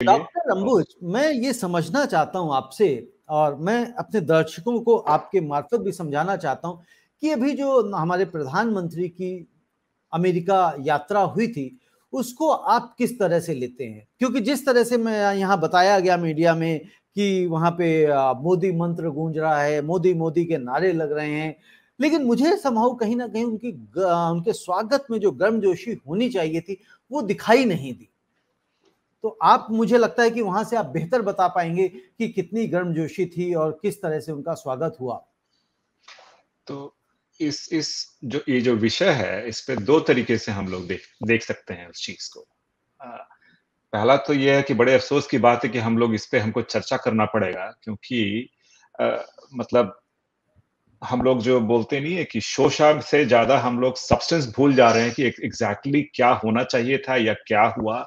लिए। डॉक्टर अंबुज, मैं ये समझना चाहता हूँ आपसे, और मैं अपने दर्शकों को आपके मार्फत भी समझाना चाहता हूँ कि अभी जो हमारे प्रधानमंत्री की अमेरिका यात्रा हुई थी, उसको आप किस तरह से लेते हैं? क्योंकि जिस तरह से मैं यहाँ बताया गया मीडिया में कि वहाँ पे मोदी मंत्र गूंज रहा है, मोदी मोदी के नारे लग रहे हैं, लेकिन मुझे समहाउ कहीं ना कहीं उनके स्वागत में जो गर्मजोशी होनी चाहिए थी, वो दिखाई नहीं दी। तो आप, मुझे लगता है कि वहां से आप बेहतर बता पाएंगे कि कितनी गर्मजोशी थी और किस तरह से उनका स्वागत हुआ। तो इस जो ये जो विषय है, इस पे दो तरीके से हम लोग देख सकते हैं उस चीज को। पहला तो ये है कि बड़े अफसोस की बात है कि हम लोग इस पे हमको चर्चा करना पड़ेगा, क्योंकि मतलब हम लोग जो बोलते नहीं है कि शोशा से ज्यादा हम लोग सब्सटेंस भूल जा रहे हैं कि एग्जैक्टली क्या होना चाहिए था या क्या हुआ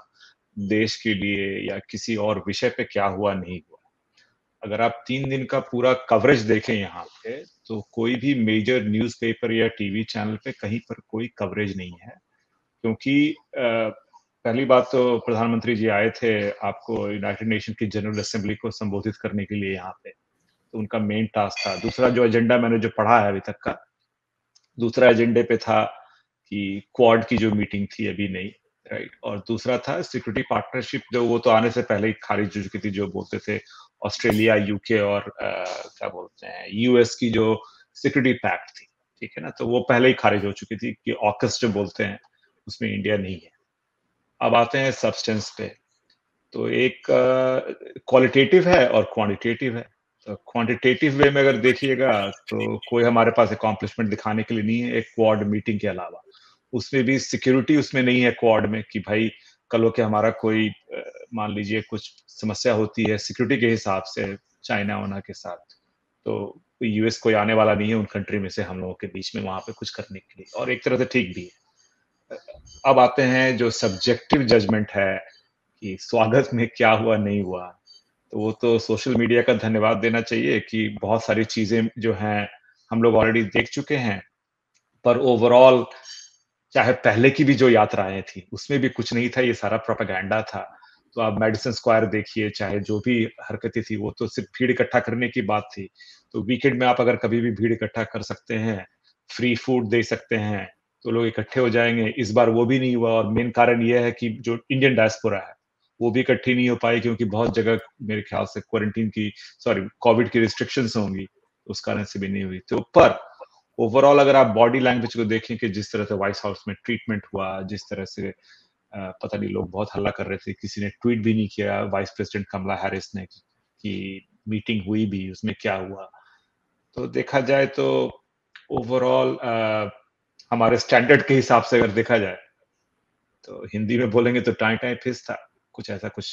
देश के लिए, या किसी और विषय पे क्या हुआ नहीं हुआ। अगर आप 3 दिन का पूरा कवरेज देखें यहाँ पे, तो कोई भी मेजर न्यूज़पेपर या टीवी चैनल पे कहीं पर कोई कवरेज नहीं है। क्योंकि पहली बात तो प्रधानमंत्री जी आए थे आपको यूनाइटेड नेशन की जनरल असेंबली को संबोधित करने के लिए यहाँ पे, तो उनका मेन टास्क था। दूसरा जो एजेंडा मैंने जो पढ़ा है अभी तक का, दूसरा एजेंडे पे था कि क्वाड की जो मीटिंग थी अभी नहीं, राइट, और दूसरा था सिक्योरिटी पार्टनरशिप, जो वो तो आने से पहले ही खारिज हो चुकी थी, जो बोलते थे ऑस्ट्रेलिया, यूके और क्या बोलते हैं यूएस की जो सिक्योरिटी पैक्ट थी, ठीक है ना, तो वो पहले ही खारिज हो चुकी थी कि ऑकस जो बोलते हैं उसमें इंडिया नहीं है। अब आते हैं सब्सटेंस पे, तो एक क्वालिटेटिव है और क्वांटिटेटिव है। तो क्वांटिटेटिव वे में अगर देखिएगा तो कोई हमारे पास अकॉम्प्लिशमेंट दिखाने के लिए नहीं है एक क्वाड मीटिंग के अलावा। उसमें भी सिक्योरिटी उसमें नहीं है क्वाड में कि भाई कल हो के हमारा कोई मान लीजिए कुछ समस्या होती है सिक्योरिटी के हिसाब से चाइना वाना के साथ, तो यूएस कोई आने वाला नहीं है उन कंट्री में से हम लोगों के बीच में वहां पे कुछ करने के लिए, और एक तरह से ठीक भी है। अब आते हैं जो सब्जेक्टिव जजमेंट है कि स्वागत में क्या हुआ नहीं हुआ, तो वो तो सोशल मीडिया का धन्यवाद देना चाहिए कि बहुत सारी चीजें जो हैं हम लोग ऑलरेडी देख चुके हैं। पर ओवरऑल चाहे पहले की भी जो यात्राएं थी उसमें भी कुछ नहीं था, ये सारा प्रोपेगेंडा था। तो आप मेडिसन स्क्वायर देखिए, चाहे जो भी हरकतें थी वो तो सिर्फ भीड़ इकट्ठा करने की बात थी। तो वीकेंड में आप अगर कभी भी भीड़ इकट्ठा कर सकते हैं, फ्री फूड दे सकते हैं, तो लोग इकट्ठे हो जाएंगे। इस बार वो भी नहीं हुआ, और मेन कारण ये है कि जो इंडियन डायस्पोरा है वो भी इकट्ठी नहीं हो पाई, क्योंकि बहुत जगह मेरे ख्याल से क्वारंटीन की, सॉरी, कोविड की रिस्ट्रिक्शंस होंगी, उस कारण से भी नहीं हुई। तो पर ओवरऑल अगर आप बॉडी लैंग्वेज को देखें कि जिस तरह से व्हाइट हाउस में ट्रीटमेंट हुआ, जिस तरह से पता नहीं लोग बहुत हल्ला कर रहे थे, किसी ने ट्वीट भी नहीं किया वाइस प्रेसिडेंट कमला हैरिस ने कि मीटिंग हुई भी, उसमें क्या हुआ। तो देखा जाए तो ओवरऑल हमारे स्टैंडर्ड के हिसाब से अगर देखा जाए तो हिंदी में बोलेंगे तो टाई टाई फिस था, कुछ ऐसा कुछ